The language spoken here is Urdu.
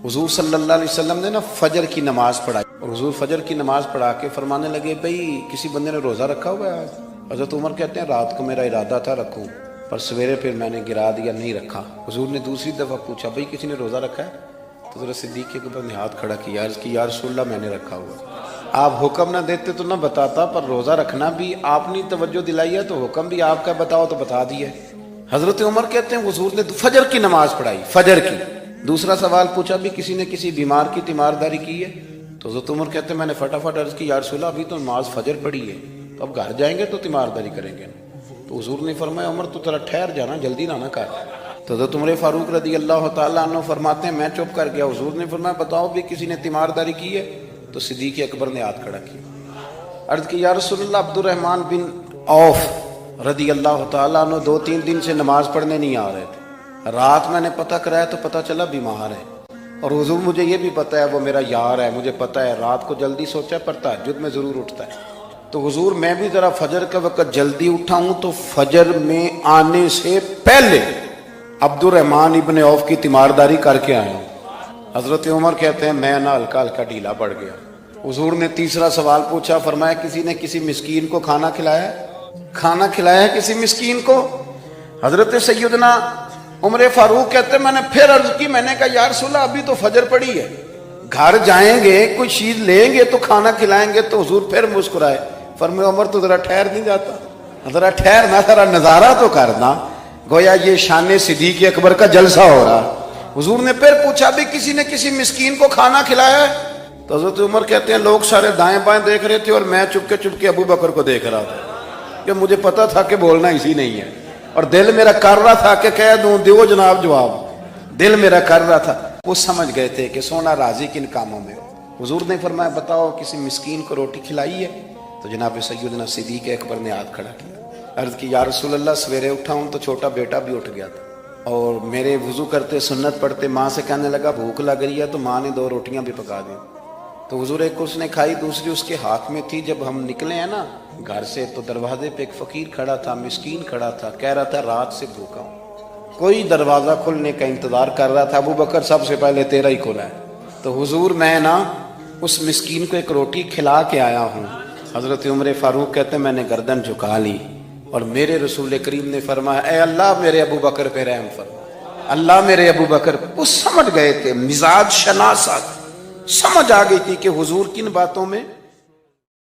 حضور صلی اللہ علیہ وسلم نے نا فجر کی نماز پڑھائی، اور حضور فجر کی نماز پڑھا کے فرمانے لگے بھئی کسی بندے نے روزہ رکھا ہوا ہے آج؟ حضرت عمر کہتے ہیں رات کو میرا ارادہ تھا رکھوں، پر سویرے پھر میں نے گرا دیا، نہیں رکھا۔ حضور نے دوسری دفعہ پوچھا بھئی کسی نے روزہ رکھا ہے؟ تو حضرت صدیق کے اوپر نے ہاتھ کھڑا کیا، عرض کی یا رسول اللہ میں نے رکھا ہوا۔ آپ حکم نہ دیتے تو نہ بتاتا، پر روزہ رکھنا بھی آپ نے توجہ دلائی ہے تو حکم بھی آپ کا بتاؤ تو بتا دیا۔ حضرت عمر کہتے ہیں حضور نے فجر کی نماز پڑھائی، فجر کی۔ دوسرا سوال پوچھا بھی کسی نے کسی بیمار کی تیمارداری کی ہے؟ تو حضرت عمر کہتے ہیں میں نے فٹافٹ عرض کی یا رسول اللہ ابھی تو نماز فجر پڑھی ہے، تو اب گھر جائیں گے تو تیمارداری کریں گے۔ تو حضور نے فرمایا عمر تو تیرا ٹھہر جانا، جلدی نہ کر۔ تو حضرت عمر فاروق رضی اللہ تعالیٰ عنہ فرماتے ہیں میں چپ کر گیا۔ حضور نے فرمایا بتاؤ بھی کسی نے تیمارداری کی ہے؟ تو صدیق اکبر نے ہاتھ کھڑا کیا، عرض کی یا رسول اللہ عبد الرحمن بن عوف رضی اللہ تعالیٰ عنہ 2-3 دن سے نماز پڑھنے نہیں آ رہے تھے، رات میں نے پتہ کرایا تو پتہ چلا بیمار ہے، اور حضور مجھے یہ بھی پتہ ہے وہ میرا یار ہے، مجھے پتہ ہے رات کو جلدی سوچا پر تہجد میں ضرور اٹھتا ہے، تو حضور میں بھی ذرا فجر کے وقت جلدی اٹھا ہوں تو فجر میں آنے سے پہلے عبد الرحمن ابن عوف کی تیمارداری کر کے آیا ہوں۔ حضرت عمر کہتے ہیں میں نا ہلکا ہلکا ڈھیلا پڑ گیا۔ حضور نے تیسرا سوال پوچھا، فرمایا کسی نے کسی مسکین کو کھانا کھلایا ہے؟ کھانا کھلایا ہے کسی مسکین کو؟ حضرت سیدنا عمر فاروق کہتے ہیں میں نے پھر عرض کی، میں نے کہا یا رسول اللہ ابھی تو فجر پڑی ہے، گھر جائیں گے کوئی چیز لیں گے تو کھانا کھلائیں گے۔ تو حضور پھر مسکرائے، فرمایا عمر تو ذرا ٹھہر نہیں جاتا، ذرا ٹھہرنا، ذرا نظارہ تو کرنا، گویا یہ شان صدیق اکبر کا جلسہ ہو رہا۔ حضور نے پھر پوچھا بھی کسی نے کسی مسکین کو کھانا کھلایا ہے؟ تو حضرت عمر کہتے ہیں لوگ سارے دائیں بائیں دیکھ رہے تھے اور میں چپ کے ابو بکر کو دیکھ رہا تھا، کہ مجھے پتا تھا کہ بولنا اسی نہیں ہے، اور دل میرا کر رہا تھا کہ کہہ دوں دیو جناب جواب، دل میرا کر رہا تھا۔ وہ سمجھ گئے تھے کہ سونا راضی کن کاموں میں۔ حضور نے فرمایا بتاؤ کسی مسکین کو روٹی کھلائی ہے؟ تو جناب سیدنا صدیق اکبر نے ہاتھ کھڑا کیا، عرض کی یا رسول اللہ سویرے اٹھا ہوں تو چھوٹا بیٹا بھی اٹھ گیا تھا، اور میرے وضو کرتے سنت پڑھتے ماں سے کہنے لگا بھوک لگ رہی ہے، تو ماں نے 2 روٹیاں بھی پکا دیں۔ تو حضور ایک اس نے کھائی، دوسری اس کے ہاتھ میں تھی۔ جب ہم نکلے ہیں نا گھر سے تو دروازے پہ ایک فقیر کھڑا تھا، مسکین کھڑا تھا، کہہ رہا تھا رات سے بھوکا ہوں، کوئی دروازہ کھلنے کا انتظار کر رہا تھا، ابو بکر سب سے پہلے تیرا ہی کھلا ہے۔ تو حضور میں نا اس مسکین کو ایک روٹی کھلا کے آیا ہوں۔ حضرت عمر فاروق کہتے ہیں میں نے گردن جھکا لی، اور میرے رسول کریم نے فرمایا اے اللہ میرے ابو بکر پہ رحم فرما، اللہ میرے ابو بکر۔ وہ سمجھ گئے تھے، مزاج شناسا سمجھ آ گئی تھی کہ حضور کن باتوں میں